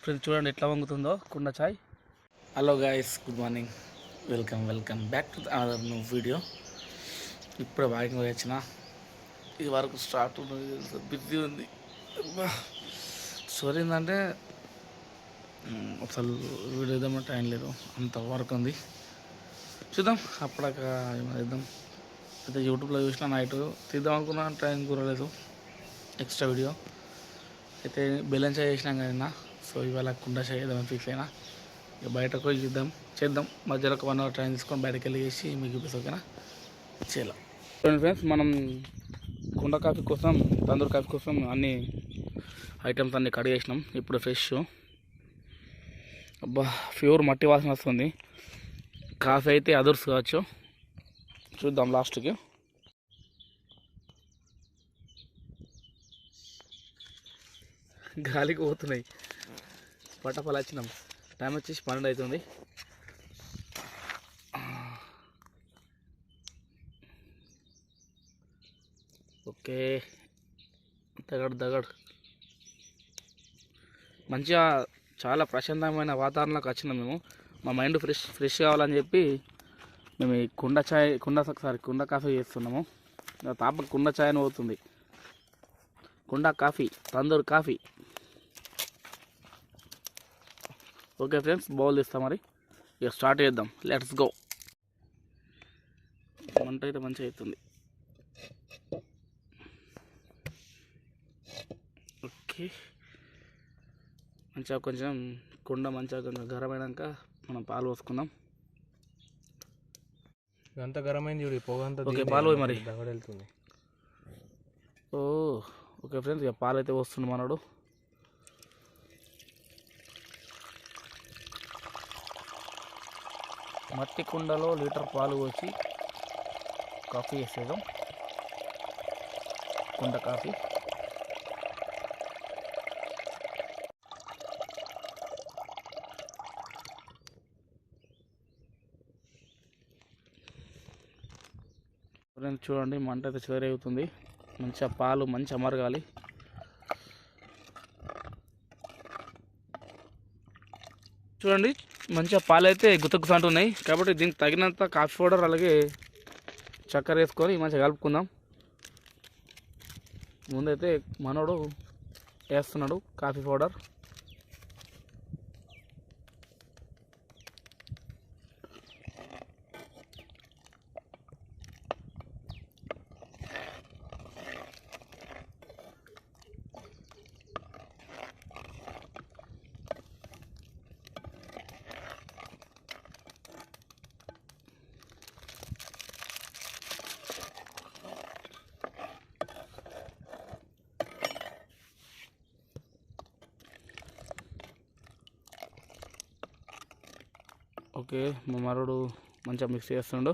Friends చూడండి ఎట్లా వంగుతుందో కుండ చాయ్. Hello guys, good morning, welcome back to another new video. ఇప్పుడే వాకింగ్ వచ్చిన, ఇది వరకు స్టార్ట్ బిజీ ఉంది. స్టోరీ ఏంటంటే అసలు వీడియో వేద్దామంటే టైం లేదు, అంత వర్క్ ఉంది. చూద్దాం అప్పటిక వేద్దాం. అయితే యూట్యూబ్లో చూసిన నైట్ తీద్దాం అనుకున్నా, టైం కురలేదు. ఎక్స్ట్రా వీడియో అయితే బెల్లం చాయ్ చేసినాం కదా. సో ఇవాళ కుండ చాయ్ చేద్దామని ఫిక్స్ అయినా. ఇక బయటకు పోయి చేద్దాం. మధ్యలో ఒక 1 hour టైం తీసుకొని బయటకు వెళ్ళి చేసి మీకు చూపిస్తాం. ఓకేనా, చేయాలి ఫ్రెండ్స్. మనం కుండ కాఫీ కోసం, తందూరి కాఫీ కోసం అన్ని ఐటమ్స్ అన్నీ కడిగి చేసినాం. ఇప్పుడు ఫ్రెష్, అబ్బా ప్యూర్ మట్టి వాసన వస్తుంది. కాఫీ అయితే అదుర్స్ కావచ్చు, చూద్దాం లాస్ట్కి. గాలికి పోతున్నాయి, పట్టపలు వచ్చినాం. టైం వచ్చేసి 12 అవుతుంది. ఓకే, దగడ్ మంచిగా చాలా ప్రశాంతమైన వాతావరణంలోకి వచ్చినాం మేము. మా మైండ్ ఫ్రెష్ కావాలని చెప్పి మేము ఈ కుండ కాఫీ చేస్తున్నాము. తాప కుండ చాయ్ అని అవుతుంది. కుండ coffee, tandoori coffee. Okay friends, bowl తీస్తాం మరి. ఇక స్టార్ట్ చేద్దాం, లెట్స్ గో. వంట అయితే మంచిగా అవుతుంది. ఓకే, మంచిగా కొంచెం గరం అయినాక మనం పాలు పోసుకుందాం. అంత గరమైంది చూడు, పొగంతా. ఓకే, పాలు పోయి మరి వెళ్తుంది. ఓకే ఫ్రెండ్స్, ఇక పాలు అయితే వస్తుంది మనడు. మట్టి కుండలో లీటర్ పాలు పోసి కాఫీ వేసేద్దాం. కుండ కాఫీ. ఫ్రెండ్స్ చూడండి, మంట అయితే చివరవుతుంది. మంచిగా పాలు మంచిగా మరగాలి. చూడండి, మంచిగా పాలు అయితే గుతగుసంటున్నాయి. కాబట్టి దీనికి తగినంత కాఫీ పౌడర్ అలాగే చక్కెర వేసుకొని మంచిగా కలుపుకుందాం. ముందైతే మనోడు వేస్తున్నాడు కాఫీ పౌడర్. ఓకే, మా మరుడు మంచిగా మిక్స్ చేస్తుండు.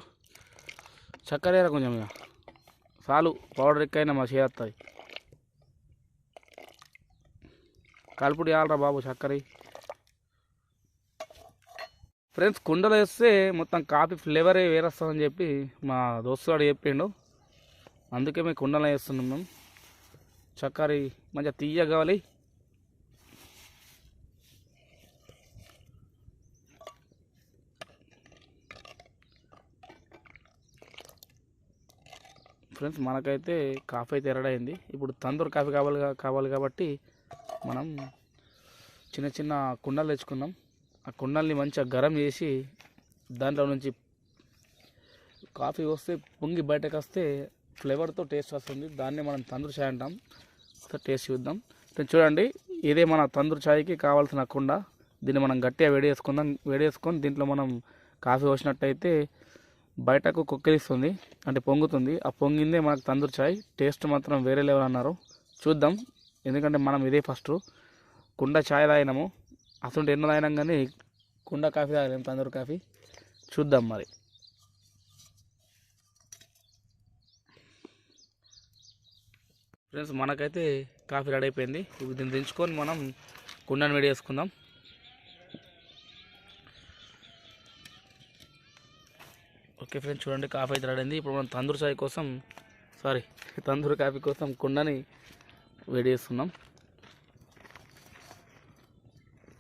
చక్కెర వేర కొంచెం, ఇక చాలు. పౌడర్ ఎక్కైనా మా చేస్తుంది. కలుపుడు వేయాలరా బాబు చక్కెర. ఫ్రెండ్స్, కుండలో వేస్తే మొత్తం కాఫీ ఫ్లేవరే వేరేస్తుందని చెప్పి మా దోస్తుగాడు చెప్పిండు. అందుకే మేము కుండలో వేస్తున్నాం. మేము చక్కెర మంచిగా తీయగా కావాలి. ఫ్రెండ్స్, మనకైతే కాఫీ అయితే ఎరడైంది. ఇప్పుడు తందూరి కాఫీ కావాలి కాబట్టి మనం చిన్న చిన్న కుండలు తెచ్చుకున్నాం. ఆ కుండల్ని మంచిగా గరం చేసి దాంట్లో నుంచి కాఫీ వస్తే పొంగి బయటకు వస్తే ఫ్లేవర్తో టేస్ట్ వస్తుంది. దాన్ని మనం తందూరి చాయ్ అంటాం. ఒకసారి టేస్ట్ చూద్దాం. చూడండి, ఇదే మన తందూరి చాయ్కి కావాల్సిన కుండ. దీన్ని మనం గట్టిగా వేడి చేసుకొని దీంట్లో మనం కాఫీ పోసినట్టయితే బయటకు కొక్కిరిస్తుంది, అంటే పొంగుతుంది. ఆ పొంగిందే మనకు తందూరి చాయ్. టేస్ట్ మాత్రం వేరే లెవెల్ అన్నారు. చూద్దాం, ఎందుకంటే మనం ఇదే ఫస్ట్ కుండ చాయ్ తాగినాము. అసలు ఎన్నో తాగినాం కానీ కుండ కాఫీ తాగలేము, తందూరి కాఫీ. చూద్దాం మరి. ఫ్రెండ్స్, మనకైతే కాఫీ రెడీ అయిపోయింది. ఇప్పుడు దీన్ని దించుకొని మనం కుండను వేడి చేసుకుందాం. ఓకే ఫ్రెండ్స్, చూడండి కాఫీ అయితే రెడీ అయింది. ఇప్పుడు మనం తందూరి కాఫీ కోసం కుండని వేడి చేస్తున్నాం.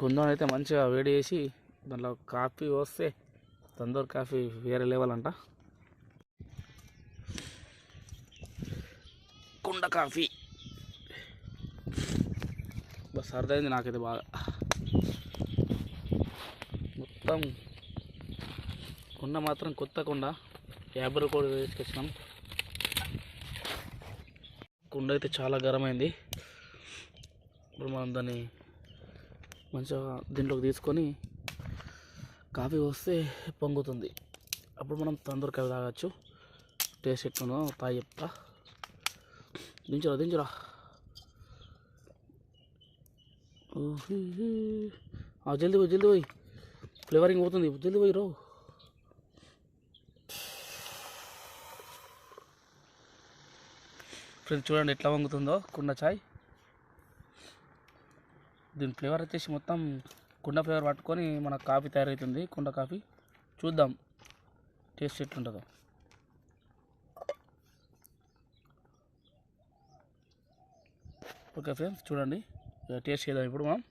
కుందం అయితే మంచిగా వేడి చేసి దాంట్లో కాఫీ వస్తే తందూరి కాఫీ వేరే లెవెల్ అంట. కుండ కాఫీ బస్ అర్థమైంది నాకైతే బాగా. మొత్తం కుండ మాత్రం కొత్త కుండ 50 రూపాయలు తీసుకొచ్చినాం. కుండ అయితే చాలా గరమైంది. ఇప్పుడు మనం దాన్ని మంచిగా దీంట్లోకి తీసుకొని కాఫీ వస్తే పొంగుతుంది. అప్పుడు మనం తందూరి కాఫీ తాగొచ్చు. టేస్ట్ ఎట్లుందో తాగి చెప్తా. దించురా జల్దీ పోయి ఫ్లేవరింగ్ పోతుంది. జల్దీ పోయి రో. ఫ్రెండ్స్ చూడండి ఎట్లా వంగుతుందో కుండ చాయ్. దీని ఫ్లేవర్ వచ్చేసి మొత్తం కుండ ఫ్లేవర్ పట్టుకొని మన కాఫీ తయారవుతుంది. కుండ కాఫీ చూద్దాం టేస్ట్ ఎట్లుంటుందో. ఓకే ఫ్రెండ్స్ చూడండి టేస్ట్ చేద్దాం ఇప్పుడు మనం.